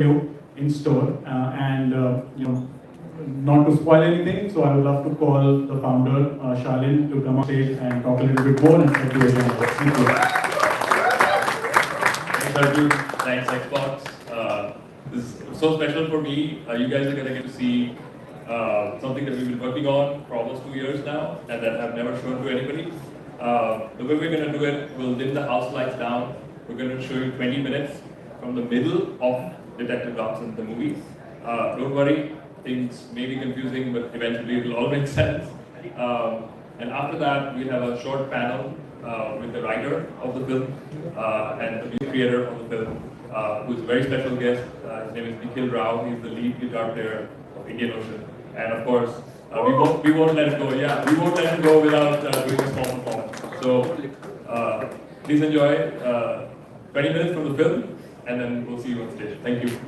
you in store. Not to spoil anything, so I would love to call the founder, Shalin, to come on stage and talk a little bit more and thank you again. Thank you. Thanks, Arjun. Thanks, Xbox. This is so special for me. You guys are going to get to see something that we've been working on for almost 2 years now and that I've never shown to anybody. The way we're going to do it, we'll dim the house lights down. We're going to show you 20 minutes from the middle of Detective Dotson, the movie. Don't worry, things may be confusing, but eventually it will all make sense. And after that, we'll have a short panel with the writer of the film and the new creator of the film, who's a very special guest. His name is Nikhil Rao. He's the lead guitar player of Indian Ocean. And of course, we won't let it go. Yeah, we won't let it go without doing a small performance. So please enjoy 20 minutes from the film, and then we'll see you on stage. Thank you.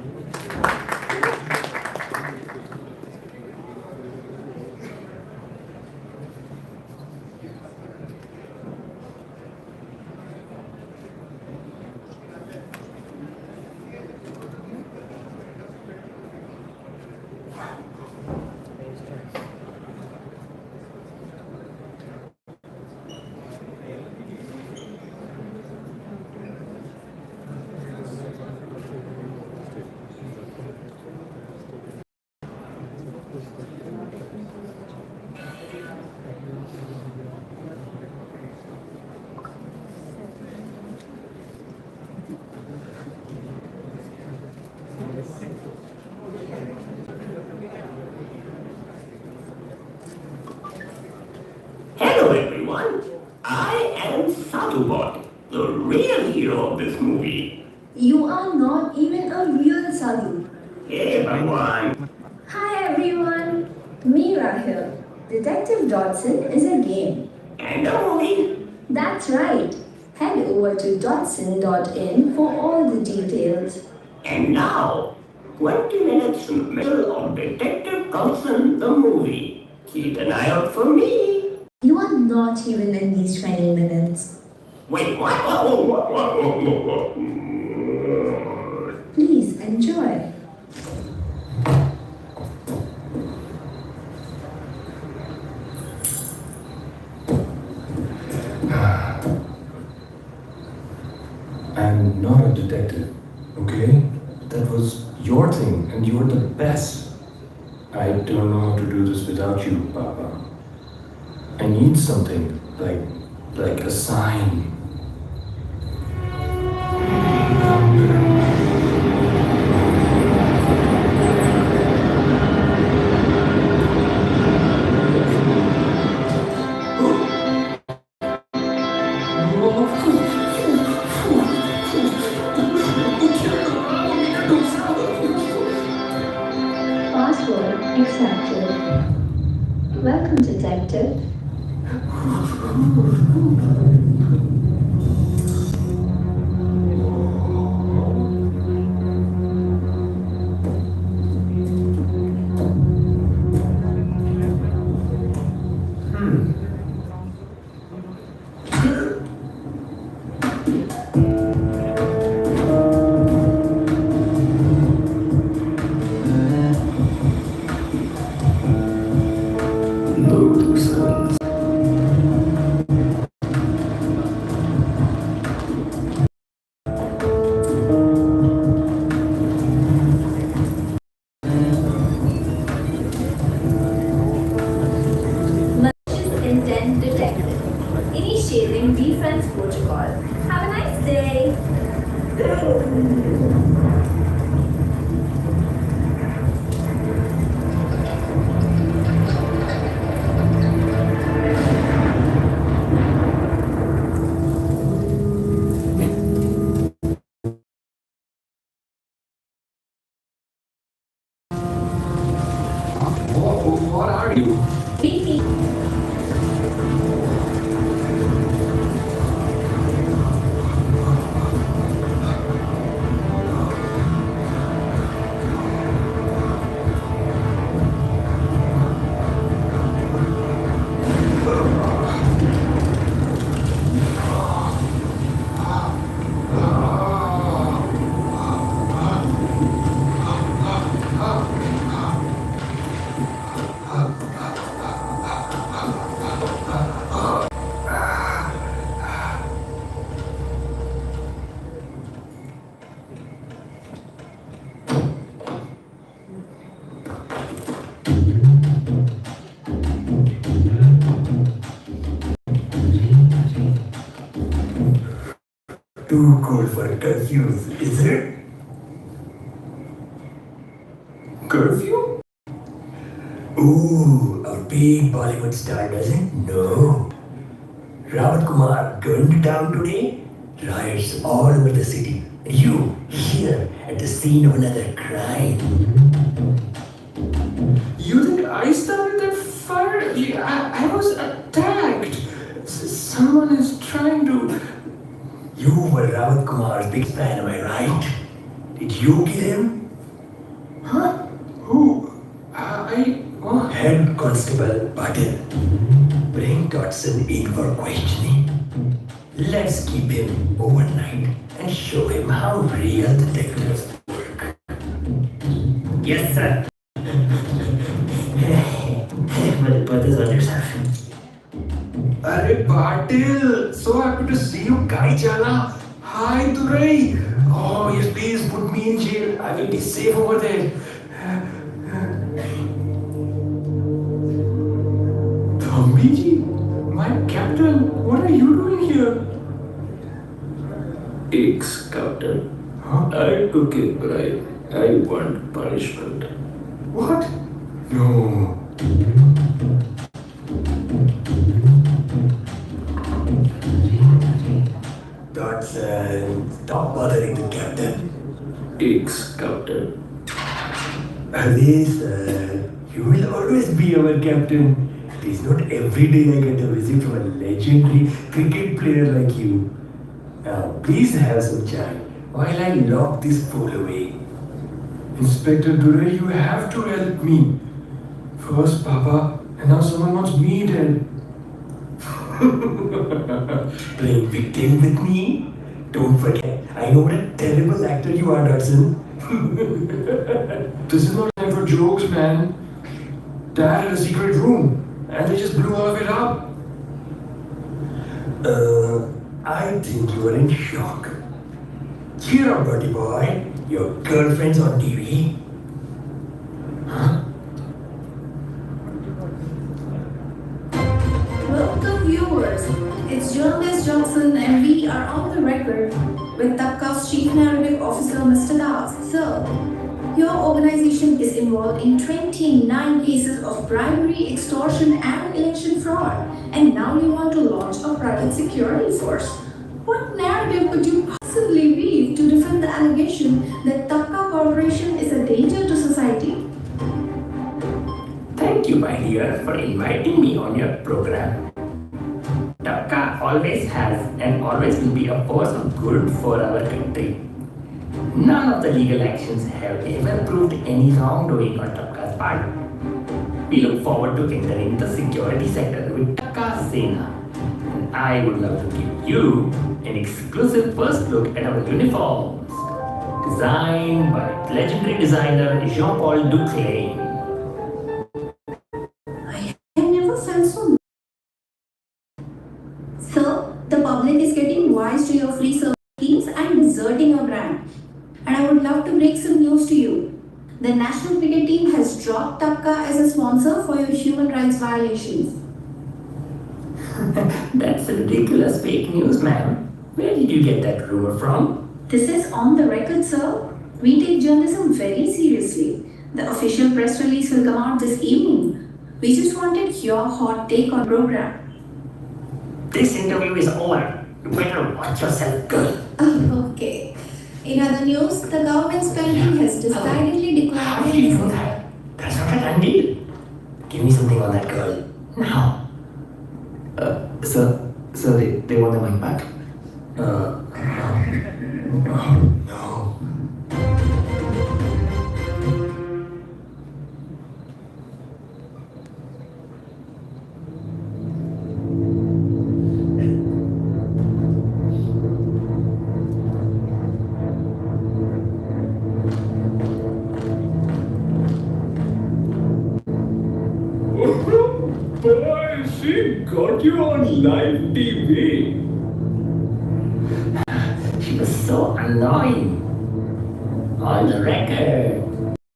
Hello everyone, I am Sadhubot, the real hero of this movie. You are not even a real Sadhu. Hey Bhagwan. Hi everyone, Meera here. Detective Dotson is a game. And a movie. That's right. Head over to dotson.in for all the details. And now, 20 minutes in the middle of Detective Dotson, the movie. Keep an eye out for me. You are not even in these 20 minutes. Wait, what? Please enjoy. I'm not a detective, okay? That was your thing, and you were the best. I don't know how to do this without you, Papa. I need something, like a sign. Password accepted. Welcome, Detective. Nuisance. Malicious intent detected. Initiating defense protocol. Have a nice day. What are you? BP. too cool for curfews, is it? Curfew? Ooh, a big Bollywood star doesn't know. Rawat Kumar gunned down today. Riots all over the city. You, here, at the scene of another crime. You think I started that fire? Yeah, I was attacked. Someone is trying to. You were Rawat Kumar's big fan, am I right? Did you kill him? Huh? Who? What? Head Constable Patil. Bring Dotson in for questioning. Let's keep him overnight and show him how real detectives work. Yes, sir. But there's other stuff. Arey Patil, so happy to see you, Kai Chala. Hi, Durai. Oh, yes, please put me in jail. I will be safe over there. Thambiji, my captain, what are you doing here? Ex-captain. Huh? I took a bribe. I want punishment. What? No. Dotson, stop bothering the captain. Ex-captain. Ali, sir, you will always be our captain. It is not every day I get a visit from a legendary cricket player like you. Now, please have some chai while I lock this fool away. Inspector Durai, you have to help me. First Papa, and now someone wants me dead. Playing victim with me? Don't forget, I know what a terrible actor you are, Dotson. This is not time for jokes, man. Dad had a secret room, and they just blew all of it up. I think you are in shock. Cheer up, buddy boy. Your girlfriend's on TV. Welcome viewers, it's journalist Dotson and we are on the record with Tapka's Chief Narrative Officer Mr. Das. Sir, your organization is involved in 29 cases of bribery, extortion and election fraud, and now you want to launch a private security force. What narrative could you possibly weave to defend the allegation that Tapka Corporation is a danger to society? Thank you, my dear, for inviting me on your program. Tapka always has and always will be a force of good for our country. None of the legal actions have ever proved any wrongdoing on Tapka's part. We look forward to entering the security sector with Tapka Sena. And I would love to give you an exclusive first look at our uniforms, designed by legendary designer Jean-Paul Duclair. I have never felt so. Sir, the public is getting wise to your free service schemes and deserting your brand. And I would love to break some news to you. The national cricket team has dropped Tapka as a sponsor for your human rights violations. That's ridiculous fake news, ma'am. Where did you get that rumor from? This is on the record, sir. We take journalism very seriously. The official press release will come out this evening. We just wanted your hot take on the program. This interview is over. You better watch yourself, girl. Oh, okay. In other news, the government spending has decidedly How declined. did you know that? That's not a done deal. Give me something on that girl. Now. Sir, they want the mic back. Oh, no. Boy, she got you on live TV. She was so annoying. On the record,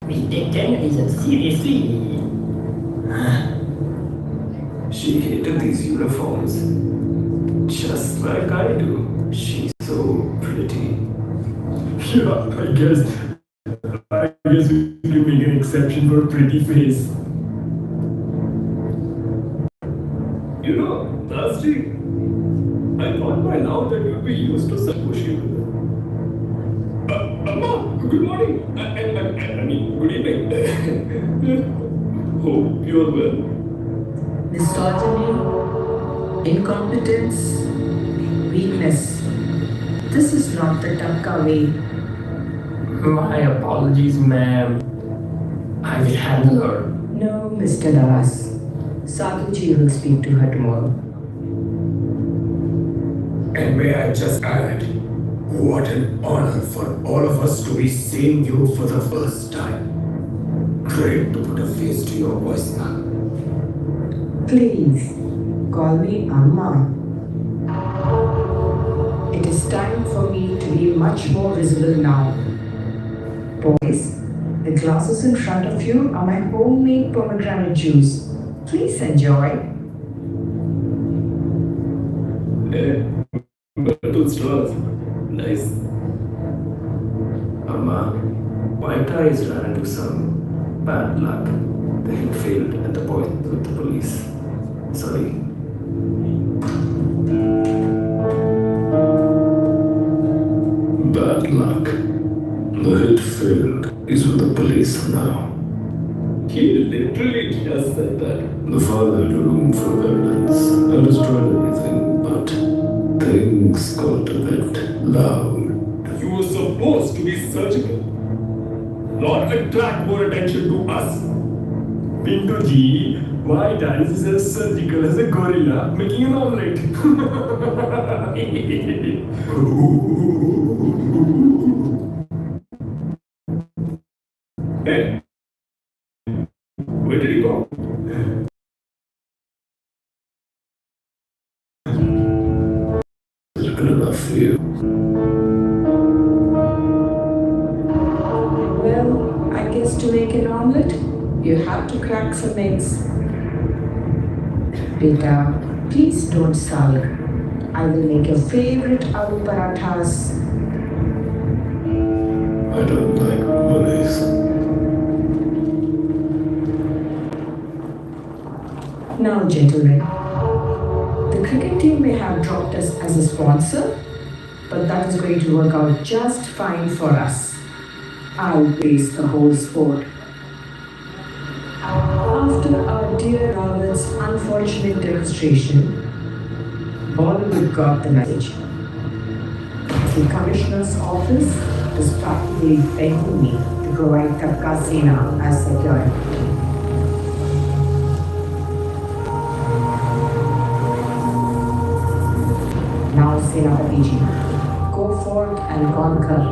we take journalism seriously. She hated these uniforms. Just like I do. She's so pretty. Yeah, I guess we can make an exception for a pretty face. You know, Dusty, I thought by now that you'd be used to such pushing. Amma, good morning. I mean, good evening. Hope you're well. Misogyny, incompetence, weakness. This is not the Takka way. My apologies, ma'am. I will handle her. No, Mr. Navas. Sadhuji will speak to her tomorrow. And may I just add, what an honor for all of us to be seeing you for the first time. Great to put a face to your voice now. Please, call me Amma. It is time for me to be much more visible now. Boys, the glasses in front of you are my homemade pomegranate juice. Please enjoy. Metal straws. Nice. Amma, white eyes ran into some bad luck. They had failed at the point with the police. Sorry. Bad luck. The hit failed. He's with the police now. He literally just said that. The father had room for evidence and destroyed everything, but things got a bit loud. You were supposed to be surgical, not attract more attention to us. Pinto ji, why dance is as surgical as a gorilla making an omelette? Hey, where did he go? Good enough for you. Well, I guess to make an omelette, you have to crack some eggs. Beta, please don't sulk. I will make your favorite aloo parathas. I don't like bunnies. Now, gentlemen, the cricket team may have dropped us as a sponsor, but that is going to work out just fine for us. I'll base the whole sport. After our dear Rawat's unfortunate demonstration, Bollywood got the message. The commissioner's office is practically begging me to provide Tapka Sena as security. Now, Senapatiji, go forth and conquer.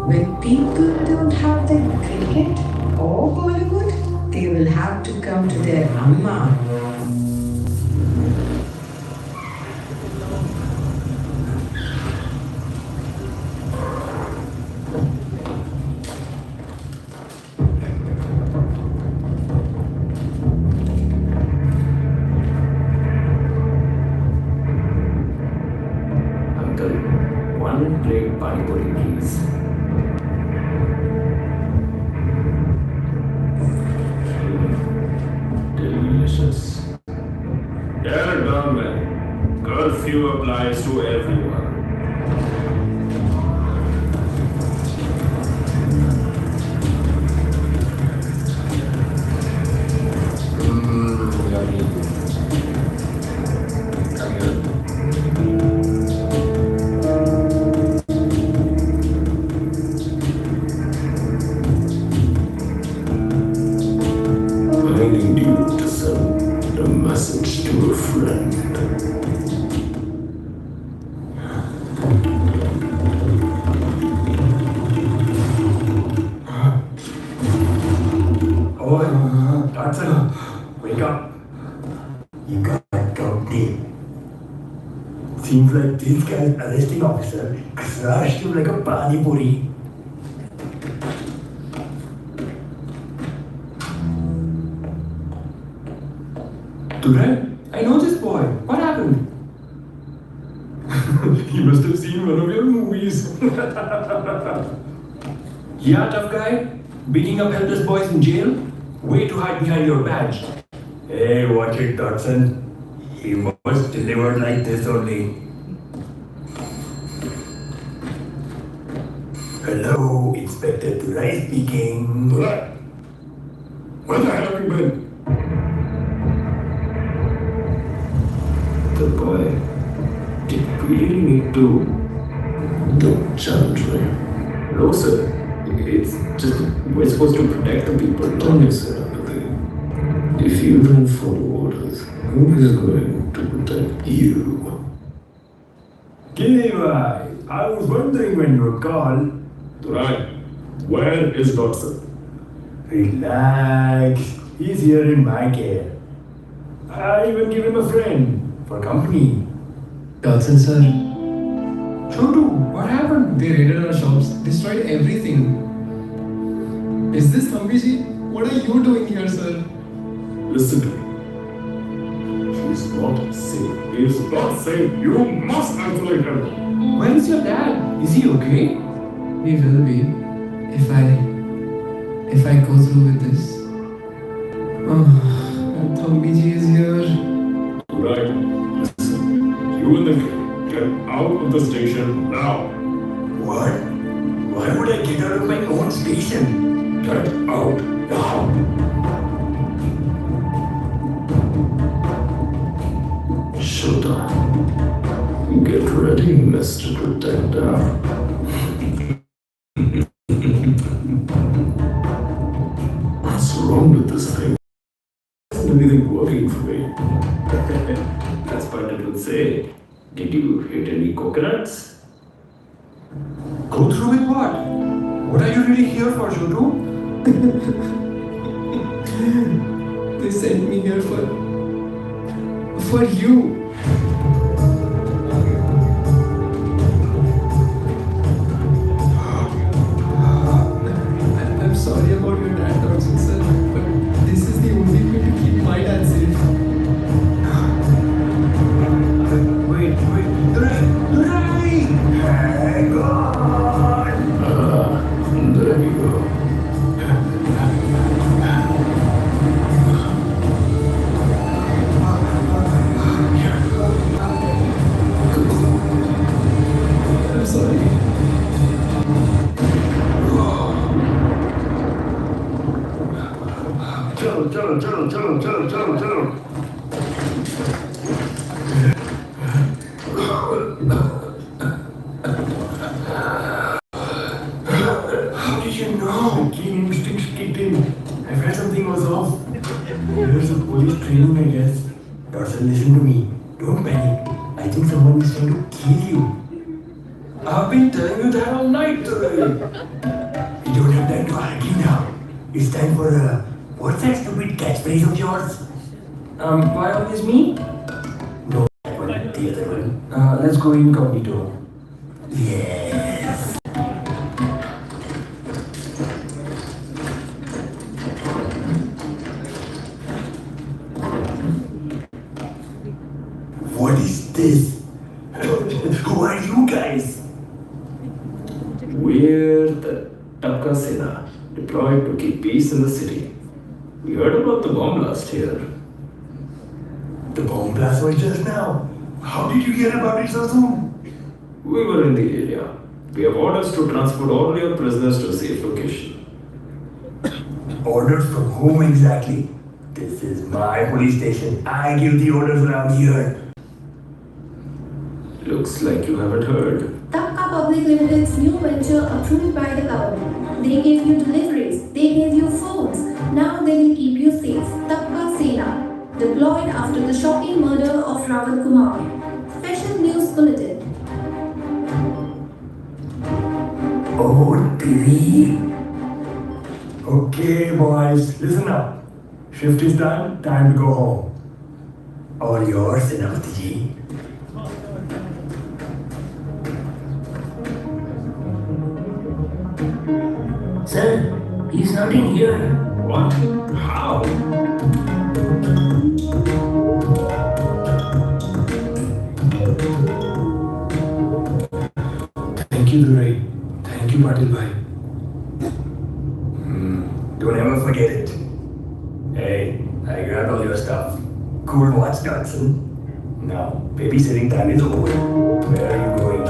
When people don't have their cricket or Bollywood, they will have to come to their Amma. Uncle, one plate pani puri, please. Delicious. Tear it down, man. Curfew applies to everyone. Yummy. Come here. I need you to send a message to a friend. Oh, Dotson, wake up. You got company. Seems like this guy's arresting officer crushed him like a pani puri. Duran, I know this boy. What happened? He must have seen one of your movies. Yeah, tough guy? Beating up helpless boys in jail? Way to hide behind your badge. Hey, watch it, Dotson. He was delivered like this only. Hello, Inspector Turai speaking. Where the hell have you been? The boy. Did we really need to? Don't challenge me. No, sir. It's just we're supposed to protect the people. Don't listen, Anthony. If you don't follow orders, who is going to protect you? Gilead, I was wondering when you would call. Right. Where is Dotson? Relax. He's here in my care. I even give him a friend for company. Dotson sir, Chotu, what happened? they raided our shops, destroyed everything. Is this Thambiji? What are you doing here, sir? Listen to me. He's not safe. He's not safe. You must isolate him. Where is your dad? Is he okay? He will be if I go through with this. Oh, and Thambiji is here. Right. Listen. You and the kid, get out of the station now. What? Why would I get out of my own station? Get out now. Shodhan. Get ready, Mr. Protector. What's wrong with this thing? Isn't anything working for me? That's what it would say. Did you hit any coconuts? Go through with what? What are you really here for, Shodhu? They sent me here for you. I'm sorry about your dad, Dotson sir, but this is the only way to keep my dad safe. Wait. Hurry! Hang on! There we go. I'm sorry. Chalo. How did you know? Keen instincts kicked in. I felt something was off. There's a police training, I guess. Dotson, listen to me. Don't panic. I think someone is trying to kill you. I've been telling you that all night today. We don't have time to argue now. It's time for what's that stupid catchphrase of yours? Why always me? No, that one, the other one. Let's go incognito. Yes. What is this? Who are you guys? We're the Taka Sena, deployed to keep peace in the city. We heard about the bomb blast here. The bomb blast was just now. How did you hear about it so soon? We were in the area. We have orders to transport all your prisoners to a safe location. Orders from whom exactly? This is my police station. I give the orders around here. Looks like you haven't heard. Tapka Public Limited's new venture approved by the government. They gave you deliveries, they gave you phones. Now they will keep you safe. Tapka Sena, deployed after the shocking murder of Rawat Kumar. Special news bulletin. Oh, TV. Okay, boys, listen up. Shift is done, time to go home. All yours, Senapati ji. Sir, he's not in here. What? How? Thank you, Durai. Thank you, Patil bhai. Don't ever forget it. Hey, I grabbed all your stuff. Cool watch, Dotson. Now, babysitting time is over. Where are you going?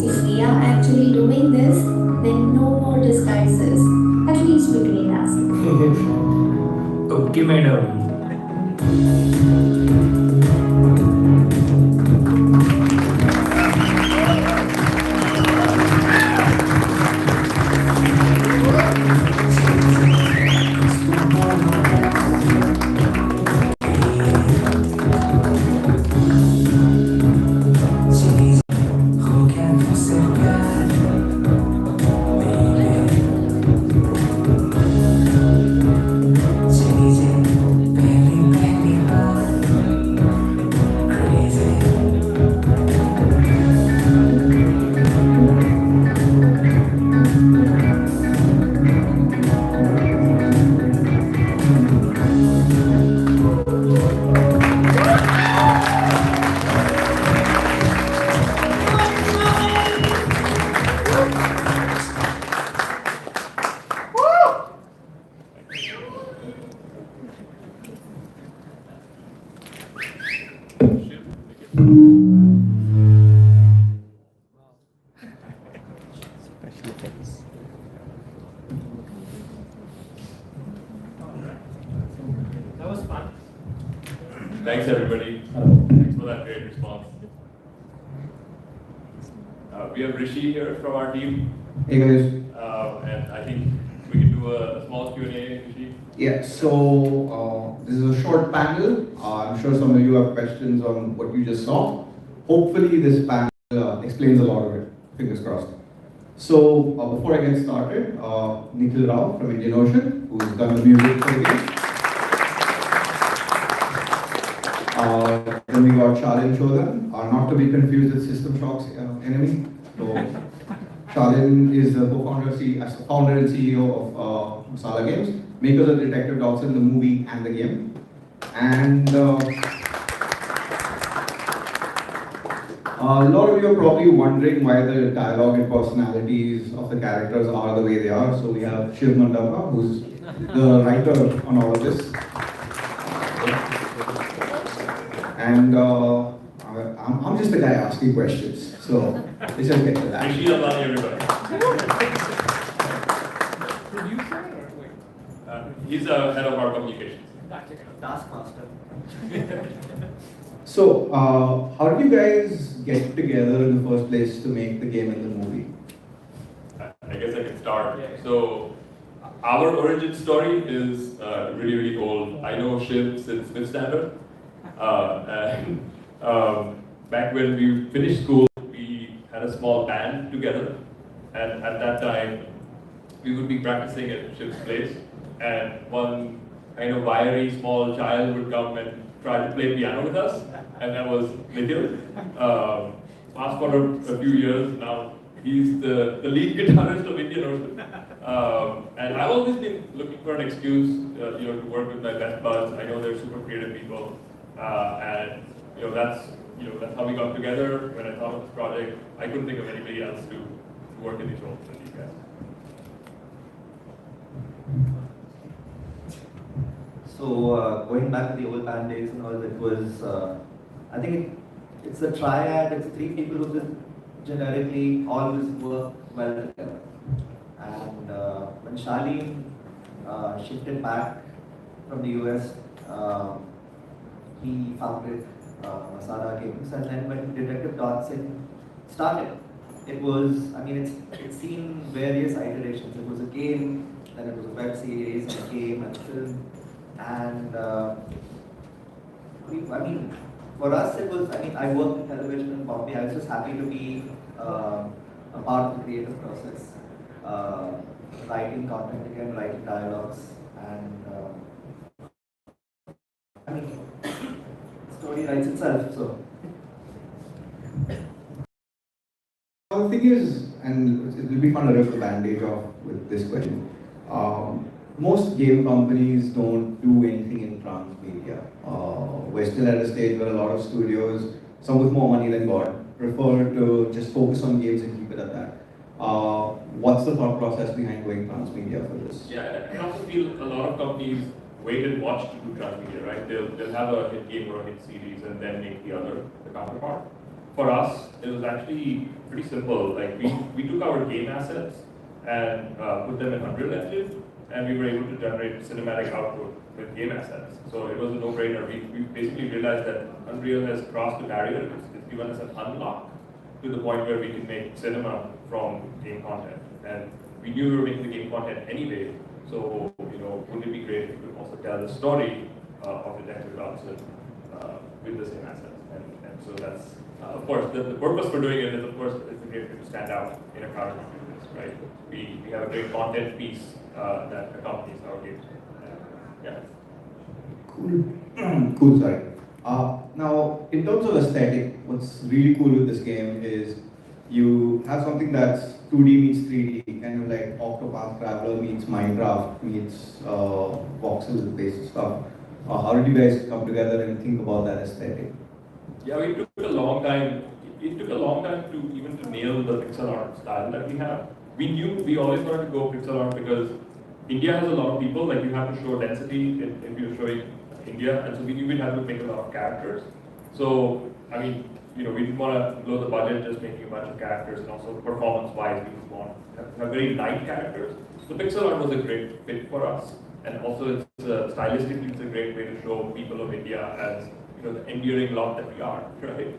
If we are actually doing this, then no more disguises, at least between us. Okay, madam. That was fun. Thanks, everybody. Thanks for that great response. We have Rishi here from our team, Hey guys. and I think we can do a small Q&A, Rishi. Yeah, so this is a short panel. I'm sure some of you have questions on what you just saw. Hopefully this panel explains a lot of it. Fingers crossed. So before I get started, Nikhil Rao from Indian Ocean, who's done the music for the game. Then we got Shalin Shodhan, not to be confused with System Shock's enemy. So Shalin is the founder and CEO of Masala Games, makers of Detective Dotson, the movie and the game. And a lot of you are probably wondering why the dialogue and personalities of the characters are the way they are. So we have Shiv Mandava, who's the writer on all of this. And I'm just the guy asking questions. So let's just get to that. Rishi Alani, everybody. He's the head of our communications. So, how did you guys get together in the first place to make the game and the movie? I guess I can start. So, our origin story is really, really old. I know Shiv since fifth standard. Back when we finished school, we had a small band together. And at that time, we would be practicing at Shiv's place. And one kind of wiry small child would come and try to play piano with us. And that was Nikhil. Fast forward a few years, now he's the lead guitarist of Indian Ocean. And I've always been looking for an excuse, to work with my best buds. I know they're super creative people, and that's how we got together. When I thought of this project, I couldn't think of anybody else to work in these roles than these guys. So going back to the old band days and all, it was, I think it's a triad, it's three people who just generically always work well together. And when Shalin shifted back from the US, he founded Masala Games, and then when Detective Dotson started, it was, it's seen various iterations. It was a game, then it was a web series, and a game, and a film. And for us it was, I worked in television in Bombay. I was just happy to be a part of the creative process. writing content again, writing dialogues, and I mean, story writes itself. So the thing is, and it will be fun to rip the bandage off with this question. Most game companies don't do anything in transmedia. We're still at a stage where a lot of studios, some with more money than God, prefer to just focus on games and keep it at that. What's the thought process behind going transmedia for this? Yeah, I also feel a lot of companies wait and watch to do transmedia, right? They'll have a hit game or a hit series and then make the counterpart. For us, it was actually pretty simple. Like we took our game assets and put them in Unreal Engine, and we were able to generate cinematic output with game assets. So it was a no-brainer. We basically realized that Unreal has crossed the barrier. It's given us an unlock to the point where we can make cinema from game content. And we knew we were making the game content anyway. So wouldn't it be great if we could also tell the story of Detective Dotson with the same assets? And so that's of course the purpose for doing it is, of course, it's a great way to stand out in a crowd of students, right? We have a great content piece that accompanies our game. Yeah. Cool. Cool, sorry. Now, in terms of aesthetic, what's really cool with this game is you have something that's 2D meets 3D, kind of like Octopath Traveler meets Minecraft meets voxel-based stuff. How did you guys come together and think about that aesthetic? Yeah, it took a long time. It took a long time to nail the pixel art style that we have. We knew we always wanted to go pixel art because India has a lot of people. Like you have to show density if you're showing India, and so we knew we'd have to make a lot of characters. So I mean, we didn't want to blow the budget just making a bunch of characters, and also performance-wise, we just want to have very light characters. So pixel art was a great fit for us, and also stylistically, it's a great way to show people of India as the enduring lot that we are, right?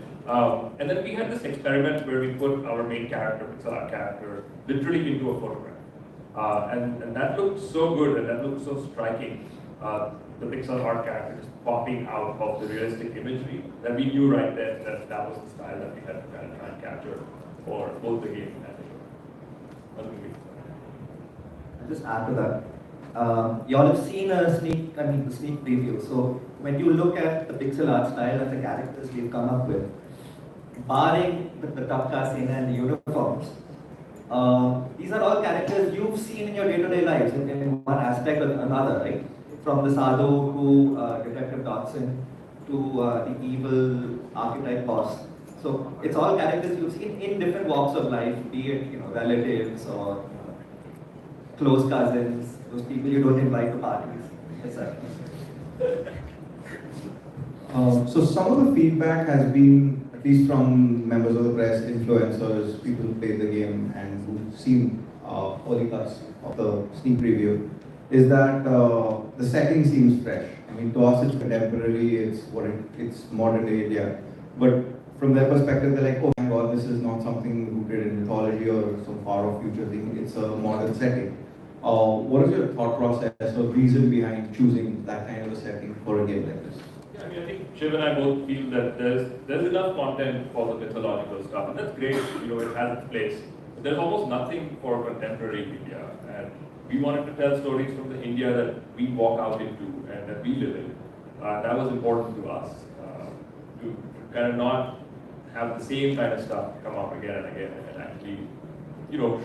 And then we had this experiment where we put our main character, pixel art character, literally into a photograph, and that looked so good and that looked so striking. The pixel art character just popping out of the realistic imagery, that we knew right then that was the style that we had to kind of try and capture for both the game and the movie. I'll just add to that. You all have seen the sneak preview. So when you look at the pixel art style and the characters we've come up with, barring the Tapka scene and the uniforms, these are all characters you've seen in your day-to-day lives in one aspect or another, right? From the Sadhu to Detective Dotson to the evil archetype boss. So it's all characters you've seen in different walks of life, be it relatives or close cousins, those people you don't invite to parties, etc. So some of the feedback has been, at least from members of the press, influencers, people who played the game and who've seen early cuts of the sneak preview, is that the setting seems fresh. I mean, to us it's contemporary, it's modern day India. But from their perspective, they're like, oh my god, this is not something rooted in mythology or some far-off future thing, it's a modern setting. What is your thought process or reason behind choosing that kind of a setting for a game like this? Yeah, I mean, I think Shiv and I both feel that there's enough content for the mythological stuff, and that's great, it has its place. But there's almost nothing for contemporary India, and we wanted to tell stories from the India that we walk out into and that we live in. That was important to us, to kind of not have the same kind of stuff come up again and again, and actually,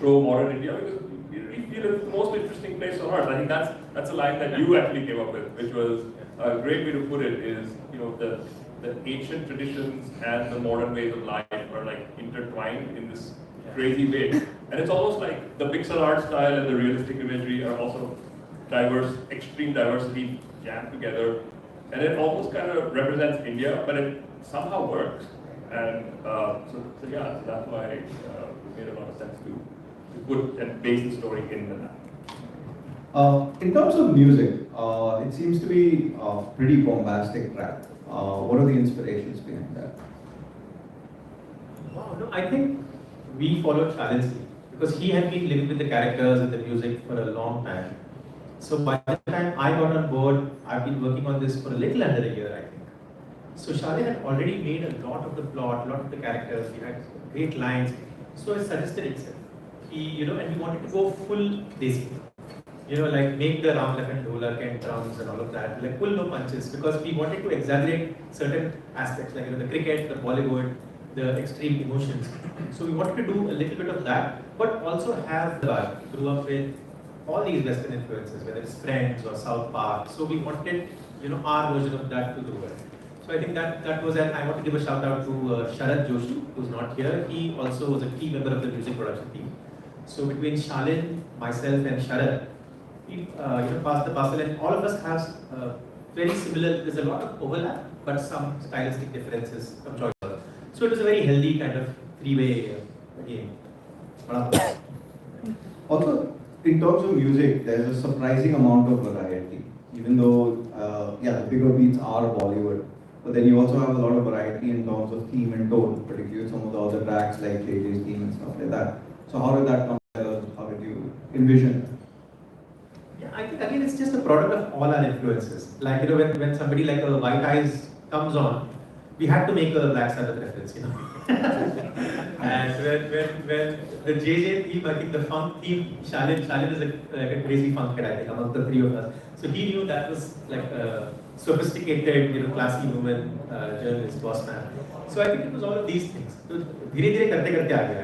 show modern India, because we really feel it's the most interesting place on earth. I think that's a line that you actually came up with, which was a great way to put it. Is the ancient traditions and the modern ways of life are like intertwined in this crazy way, and it's almost like the pixel art style and the realistic imagery are also diverse, extreme diversity jammed together, and it almost kind of represents India, but it somehow works. And so that's why it made a lot of sense to put and base the story in the map. In terms of music, it seems to be a pretty bombastic track. What are the inspirations behind that? Wow, no, I think we followed Shalin's lead because he had been living with the characters and the music for a long time. So by the time I got on board, I've been working on this for a little under a year, I think. So Shalin had already made a lot of the plot, a lot of the characters, he had great lines, so it suggested itself. And we wanted to go full desi. Like make the Ram Lakhan Dholak and drums and all of that, like pull no punches, because we wanted to exaggerate certain aspects, like the cricket, the Bollywood, the extreme emotions. So we wanted to do a little bit of that, but also have grew up with all these Western influences, whether it's Friends or South Park. So we wanted, our version of that to the world. So I think that was, and I want to give a shout out to Sharad Joshi, who's not here. He also was a key member of the music production team. So between Shalin, myself, and Sharad, we passed the parcel, and all of us have very similar. There's a lot of overlap, but some stylistic differences from choice. So it was a very healthy kind of three-way game. Also, in terms of music, there's a surprising amount of variety. Even though, the bigger beats are Bollywood, but then you also have a lot of variety in terms of theme and tone, particularly some of the other tracks like JJ's theme and stuff like that. So how did that come together? How did you envision it? Yeah, I think again it's just a product of all our influences. Like when somebody like a White Eyes comes on, we had to make a Black Sabbath reference, And when the JJ theme, I think the funk theme, Shalin is like a crazy funk kid, I think, among the three of us. So he knew that was like a sophisticated, classy woman, journalist, boss man. So I think it was all of these things. So धीरे-धीरे करते आ गया.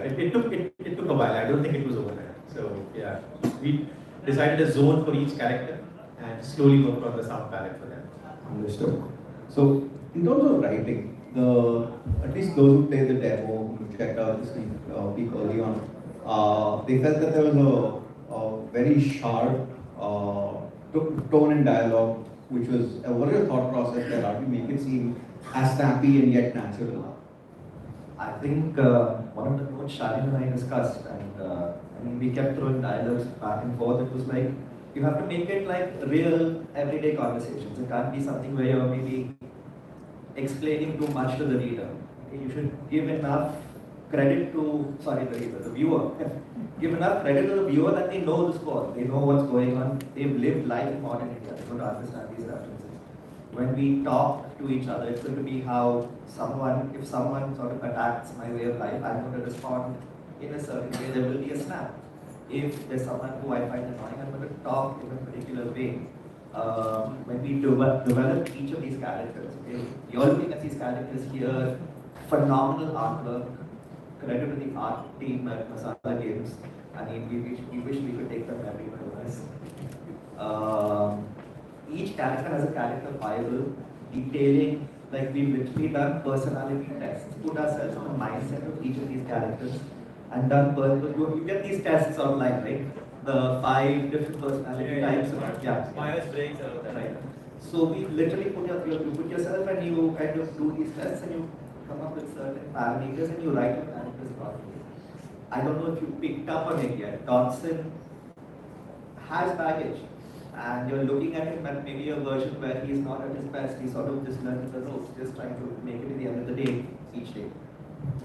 It took a while. I don't think it was overnight. So yeah, we decided a zone for each character and slowly worked on the sound palette for them. Understood. So in terms of writing, at least those who played the demo, who checked out this peak early on, they felt that there was a very sharp tone and dialogue, which was what is your thought process there? How do you make it seem as snappy and yet natural? I think one of the notes Shalin and I discussed, and we kept throwing dialogues back and forth. It was like, you have to make it like real everyday conversations. It can't be something where you're maybe explaining too much to the reader. You should give enough credit to, the viewer. Give enough credit to the viewer that they know the score, they know what's going on, they've lived life in modern India, they don't understand these references. When we talk to each other, it's going to be how if someone sort of attacks my way of life, I'm going to respond in a certain way, there will be a snap. If there's someone who I find annoying, I'm going to talk in a particular way. When we develop each of these characters, okay, you're looking at these characters here, phenomenal artwork, credit to the art team at Masala Games. I mean, we wish we could take them everywhere with us. Each character has a character bible, detailing, like we've literally done personality tests, put ourselves in the mindset of each of these characters, and done you get these tests online, right? The 5 different personality types. Myers-Briggs, right. So we literally you put yourself and you kind of do these tests and you come up with certain parameters and you write your characters properly. I don't know if you picked up on it yet. Dotson has baggage, and you're looking at him at maybe a version where he's not at his best. He's sort of just learning the ropes, just trying to make it to the end of the day, each day.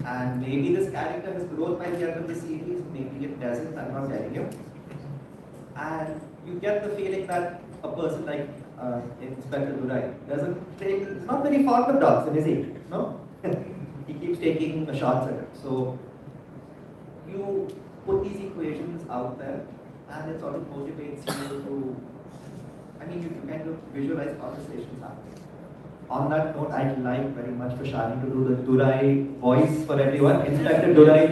And maybe this character has growth by the end of the series, maybe it doesn't, I'm not telling you. And you get the feeling that a person like Inspector Durai is not very fond of Dotson, is he? No? He keeps taking shots at it. So you put these equations out there and it sort of motivates you to, you kind of visualize conversations happening. On that note, I'd like very much for Shalin to do the Durai voice for everyone. Inspector Durai.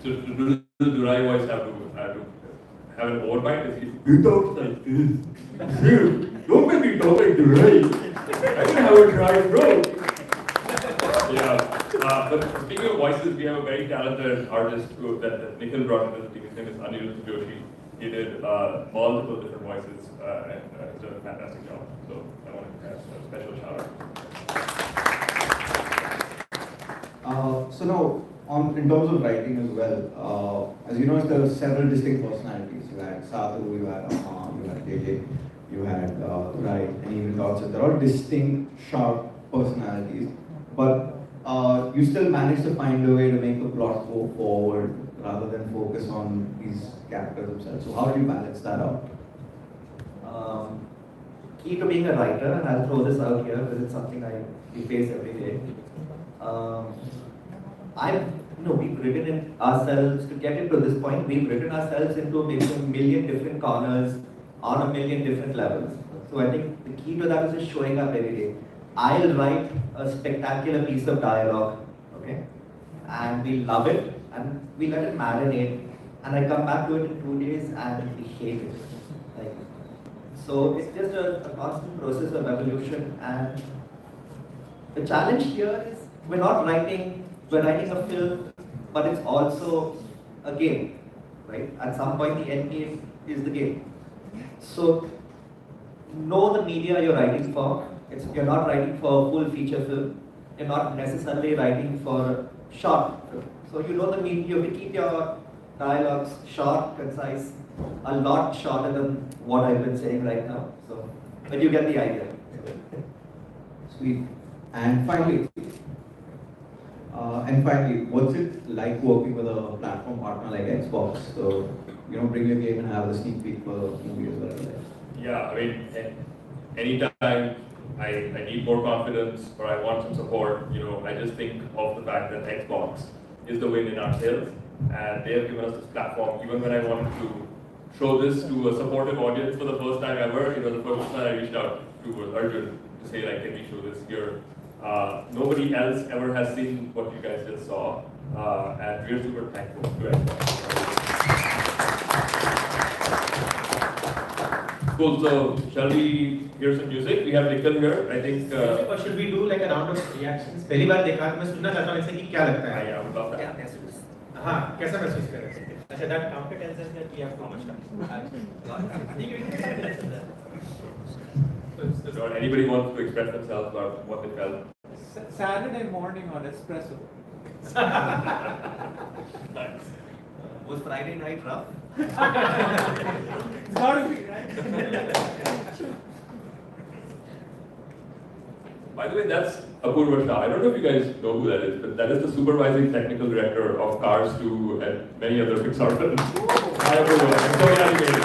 So to do the Durai voice, have to have an overbite. You talk like this. Dude, don't make me talk like Durai. I can have a dry throat. Yeah. But speaking of voices, we have a very talented artist that Nikhil brought into the team. His name is Anil Joshi. He did multiple different voices and he's done a fantastic job. So I want to have a special shout out. So now, in terms of writing as well, as you know, there are several distinct personalities. You had Sadhu, you had Amma, you had JJ, you had Rai, and even Dotson. They're all distinct, sharp personalities, but you still manage to find a way to make the plot go forward rather than focus on these characters themselves. So how do you balance that out? Key to being a writer, and I'll throw this out here because it's something we face every day. No, we've written it ourselves to get it to this point. We've written ourselves into maybe a million different corners on a million different levels. So I think the key to that is just showing up every day. I'll write a spectacular piece of dialogue, okay, and we love it, and we let it marinate, and I come back to it in 2 days and we hate it. Like, so it's just a constant process of evolution, and the challenge here is we're writing a film, but it's also a game, right? At some point, the end game is the game. So know the media you're writing for. You're not writing for a full feature film. You're not necessarily writing for a short film. So you know the media. You have to keep your dialogues short, concise, a lot shorter than what I've been saying right now. So, but you get the idea. Sweet. And finally, what's it like working with a platform partner like Xbox? So, bring your game and have a sneak peek for the movie as well. Yeah, I mean, anytime I need more confidence or I want some support, I just think of the fact that Xbox is the win in our sales, and they have given us this platform. Even when I wanted to show this to a supportive audience for the first time ever, the first time I reached out to Arjun to say, like, can we show this here? Nobody else ever has seen what you guys just saw, and we're super thankful to Xbox. Cool, so shall we hear some music? We have Nikhil here, I think. Or should we do like a round of reactions? पहली बार देखा तो मैं सुनना चाहता हूँ इससे कि क्या लगता है? I would love that. हाँ, कैसा महसूस कर रहे हैं? अच्छा, that competence is that we have how much time? Or anybody wants to express themselves about what they felt? Saturday morning on espresso. Nice. Was Friday night rough? It's gotta be, right? By the way, that's Apurva Shah. I don't know if you guys know who that is, but that is the supervising technical director of Cars 2 and many other Pixar films. Hi Apurva, I'm so glad you made it.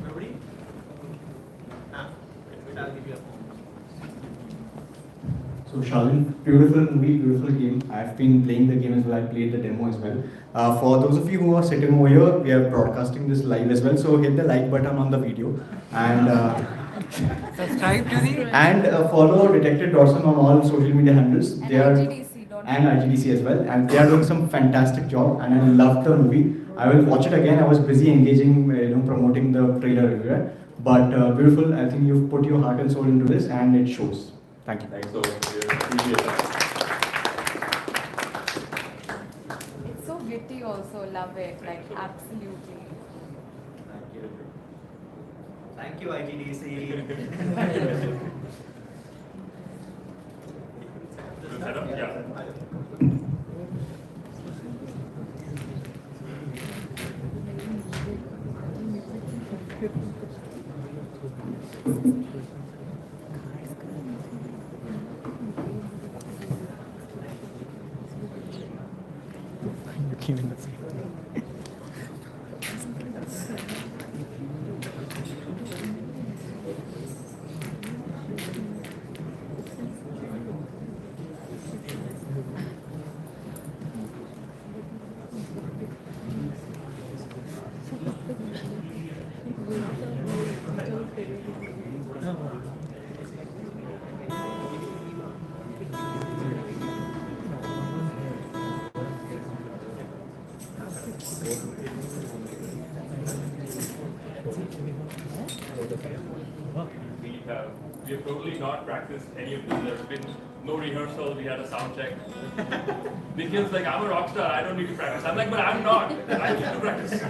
Nobody? I'll give you a phone. So Shalin, beautiful movie, beautiful game. I've been playing the game as well. I played the demo as well. For those of you who are sitting over here, we are broadcasting this live as well. So hit the like button on the video and Subscribe to the and follow Detective Dotson on all social media handles. They are and IGDC as well, and they are doing some fantastic job. And I love the movie. I will watch it again. I was busy engaging, promoting the trailer everywhere. But beautiful. I think you've put your heart and soul into this, and it shows. Thank you. Thanks so much. Appreciate that. It's so witty also, love it, like absolutely. Thank you, IGDC. Good setup? Yeah. We have totally not practiced any of this. There's been no rehearsal. We had a sound check. Nikhil's like, I'm a rock star. I don't need to practice. I'm like, but I'm not. I need to practice.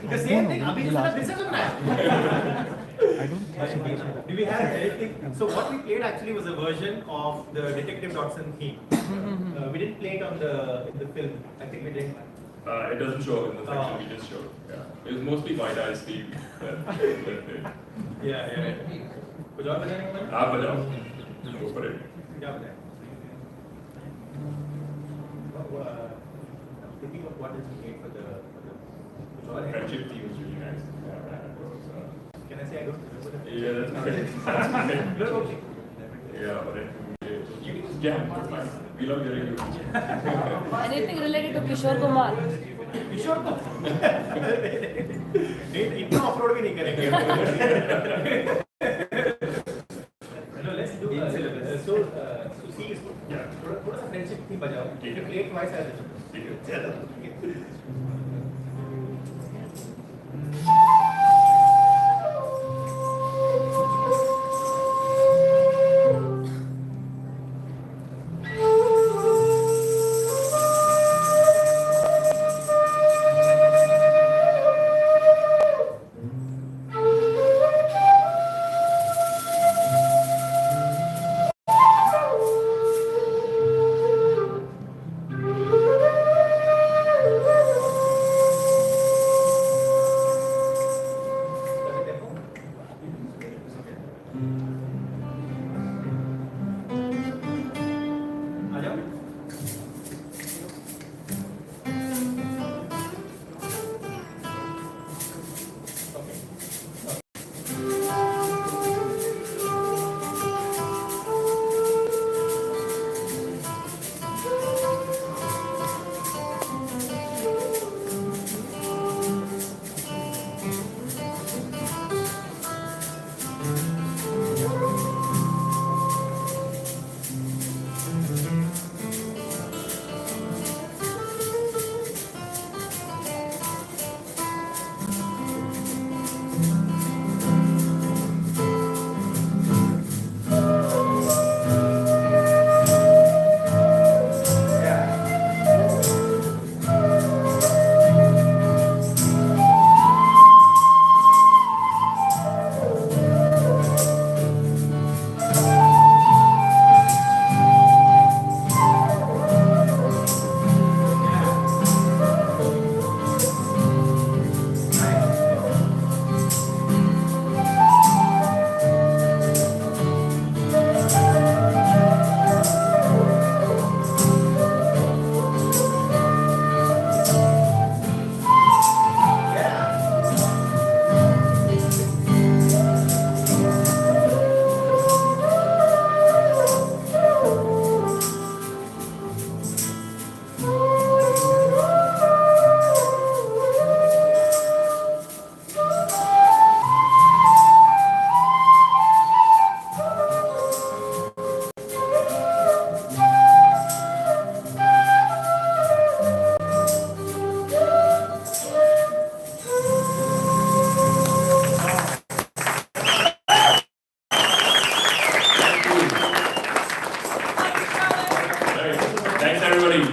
The same thing. अभी इसका business करना है. Do we have anything? So what we played actually was a version of the Detective Dotson theme. We didn't play it on in the film. I think we didn't. It doesn't show in the section we just showed. Yeah. It was mostly White Eyes theme. Yeah. कुछ और बजाने को? आप बजाओ. Go for it. क्या बजाएं? Thinking of what is made for the friendship theme is really nice. Can I say I don't remember the Yeah, that's okay. No, okay. Yeah, but you can just jam. It's fine. We love hearing you. Anything related to Kishore Kumar? Kishore Kumar? इतना off-road भी नहीं करेंगे. No, let's do so see is good. Yeah. थोड़ा सा friendship theme बजाओ. You play it twice as it. चलो.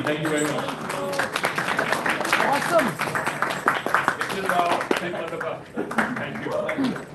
Thank you very much. Awesome. This is our second Thank you.